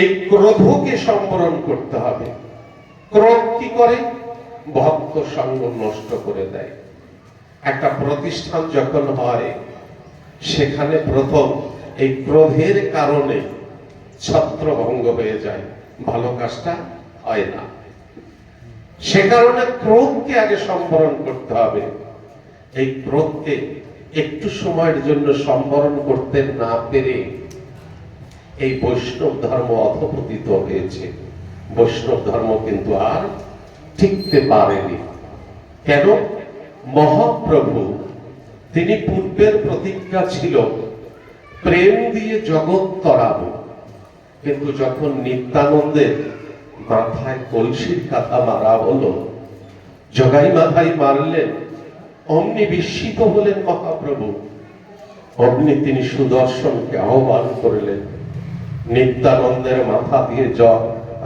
এই ক্রোধকে সম্বরণ করতে হবে। ক্রোধ কি করে? ভক্ত সঙ্গ নষ্ট করে দেয়। একটা প্রতিষ্ঠান যখন হয়, সেখানে প্রথম এই ক্রোধের কারণে ছত্রভঙ্গ হয়ে যায়, ভালো কাজটা হয় না। সে কারণে ক্রোধকে আগে সম্বরণ করতে হবে। এই ক্রোধকে একটু সময়ের জন্য সম্বরণ করতে না পেরে এই বৈষ্ণব ধর্ম অধঃপতিত হয়েছে। বৈষ্ণব ধর্ম কিন্তু আর টিকতে পারেনি। কেন? মহাপ্রভু তিনি পূর্বের প্রতিজ্ঞা ছিল প্রেম দিয়ে জগৎ তরাবো, কিন্তু যখন নিত্যানন্দের মাথায় কলসির কাঁথা মারা হলো, জগাই মাথায় মারলেন, অমনি বিস্মিত হলেন মহাপ্রভু। অমনি তিনি সুদর্শনকে আহ্বান করলেন। নিত্যানন্দের মাথা দিয়ে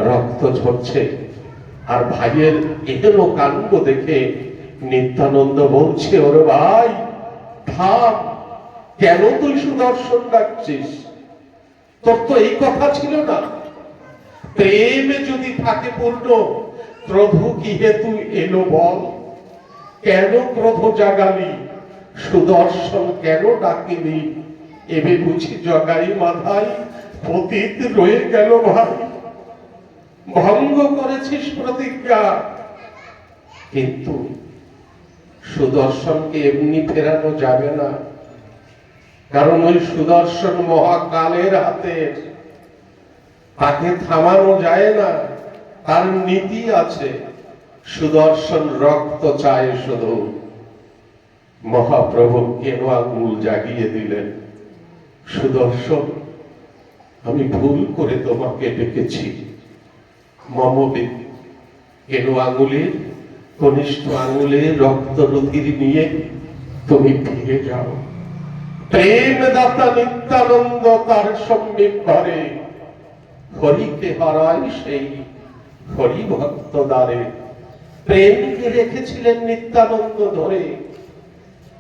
রক্ত ঝরছে, আর ভাইয়ের এহেন কাণ্ড দেখে নিত্যানন্দ বলছে, ওরে ভাই থাম, কেন তুই সুদর্শন ডাকছিস? তোর তো এই কথা ছিল না। প্রেম যদি থাকে পূর্ণ, ক্রোধ কি হেতু এলো বল? কেন ক্রোধ জাগালি? সুদর্শন কেন ডাকিলি? এবে বুঝি জগাই মাথায় পতিত রয়ে গেল ভাই। ভঙ্গ করেছিস প্রতিজ্ঞা, কিন্তু সুদর্শনকে এমনি ফেরানো যাবে না, কারণ ওই সুদর্শন মহাকালের হাতের, তাকে থামানো যায় না, তার নীতি আছে। সুদর্শন রক্ত চায় শুধু। মহাপ্রভু কেন আঙুল জাগিয়ে দিলেন, সুদর্শন আমি ভুল করে তোমাকে ডেকেছি। মমবিদ কেন আঙুলের কনিষ্ঠ আঙুলে রক্ত রুধির নিয়ে তুমি ফিরে যাও। প্রেম দাতা নিত্যানন্দ তার সম্মিত করে, হরিকে হারায় সেই হরি ভক্ত দ্বারে। প্রেমকে রেখেছিলেন নিত্যানন্দ ধরে।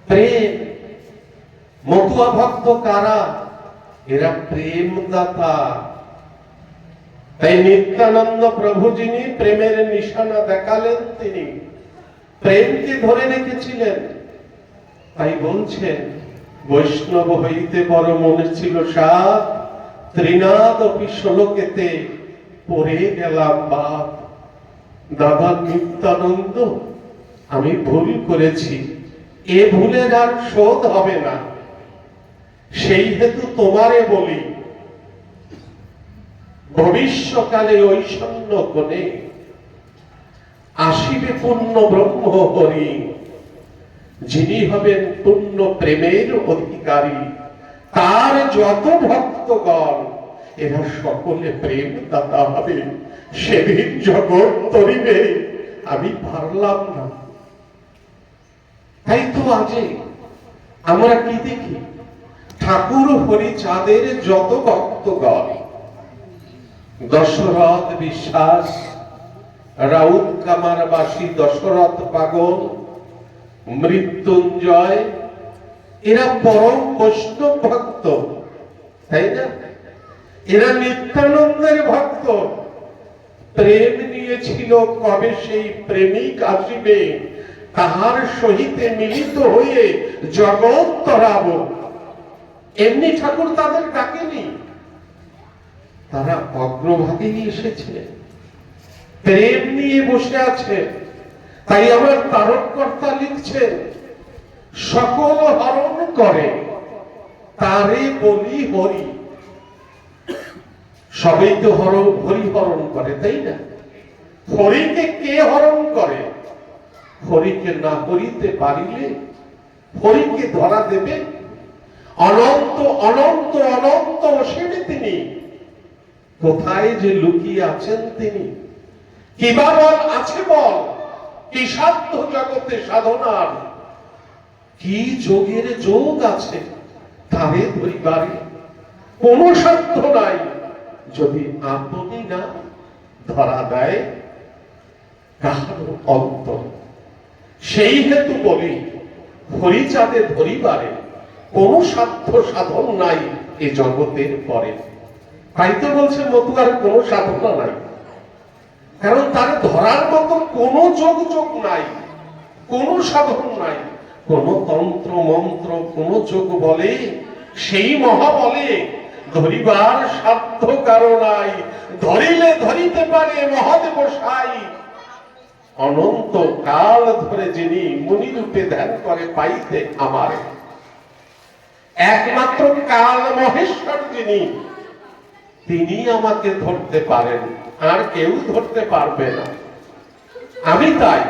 প্রেম মতুয়া ভক্ত কারা? এরা প্রেম দাতা। তাই নিত্যানন্দ প্রভু যিনি প্রেমের নিশানা দেখালেন, তিনি প্রেমকে ধরে রেখেছিলেন। তাই বলছেন, বৈষ্ণব হইতে বড় মনে ছিল সাত, ত্রিনাদ অপিশলোকেতে পড়ে গেলাম বাপ। দাদা নিত্যানন্দ, আমি ভুল করেছি, এ ভুলের আর শোধ হবে না। সেই হেতু তোমারে বলি, ভবিষ্যকালে ঐশন্য কোণে আসিবে পূর্ণ ব্রহ্ম হরি, যিনি হবেন পূর্ণ প্রেমের অধিকারী। তার যত ভক্তগণ, এরা সকলে প্রেম দাতা হবে। সেদিন জগৎ তরিবে, আমি পারলাম না। তাই তো আজে আমরা কি দেখি, ঠাকুর হরিচাঁদের যত ভক্তগণ, দশরথ বিশ্বাস, রাউত কামারবাসী দশরথ পাগল, মৃত্যুঞ্জয়, এরা পরম বৈষ্ণব ভক্ত, তাই না? এরা নিত্যানন্দের ভক্ত। প্রেম নিয়েছিল কবে সেই প্রেমিক আসিবে, তাহার সহিতে মিলিত হয়ে জগৎ তরাব। এমনি ঠাকুর তাদের ডাকেনি, তারা অগ্রভাগেই এসেছে, প্রেম নিয়ে বসে আছে। তাই আমার তারককর্তা লিখছেন, সকল হরণ করে তারে বলি হরি। সবাই তো হরি হরণ করে, তাই না? হরিকে কে হরণ করে? হরিকে না হরিতে পারিলে হরিকে ধরা দেবে? অনন্ত অনন্ত অনন্ত অসীমে তিনি, কোথায় যে লুকিয়ে আছেন তিনি। কিবা বল আছে বল, কি সাধ্য জগতে সাধনার, কি যোগের যোগ আছে তারে ধরিবারে? কোন সাধ্য নাই, যদি আপনি না ধরা দেয় কাহার অন্তর। সেই হেতু বলি, হরিচাঁদে ধরিবারে কোন সাধ্য সাধন নাই এ জগতের পরে। তাই তো বলছে মতুয়ার কোনো সাধনা নাই, কারণ তার ধরার মতো কোনো যোগ নাই, কোনো সাধন নাই, কোন তন্ত্র মন্ত্র কোন যোগ বলে সেই মহা বলে ধরিবার সাধ্য কারো নাই, ধরিলে ধরিতে পারে মহাদেব সাই। অনন্ত কাল ধরে যিনি মুনি রূপে ধ্যান করে পাইতে আমারে, একমাত্র কাল মহেশ্বর যিনি, তিনি আমাকে ধরতে পারেন, আর কেউ ধরতে পারবে না। আমি তাই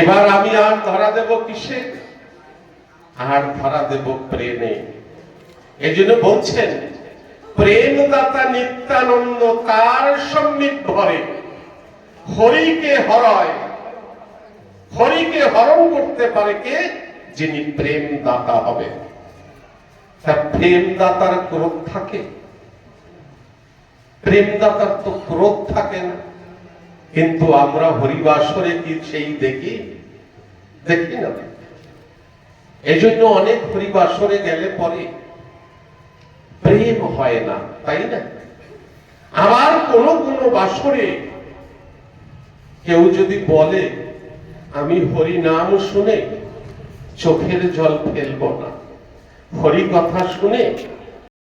এবার আমি আর ধরা দেব কিসে? আর ধরা দেব প্রেমে। এই জন্য বলছেন প্রেমদাতা নিত্যানন্দ তার সম্মিত ভরে হরিকে হরয়। হরিকে হরণ করতে পারে কে? যিনি প্রেম দাতা হবে। তা প্রেম দাতার ক্রোধ থাকে? প্রেম দাতার তো ক্রোধ থাকে না, কিন্তু আমরা হরিবাসরে কি সেই দেখি? দেখি না। এই জন্য অনেক হরিবাসরে গেলে পরে প্রেম হয় না, তাই না? আবার কোন কোন বাসরে কেউ যদি বলে আমি হরি নাম শুনে চোখের জল ফেলবো না, হরি কথা শুনে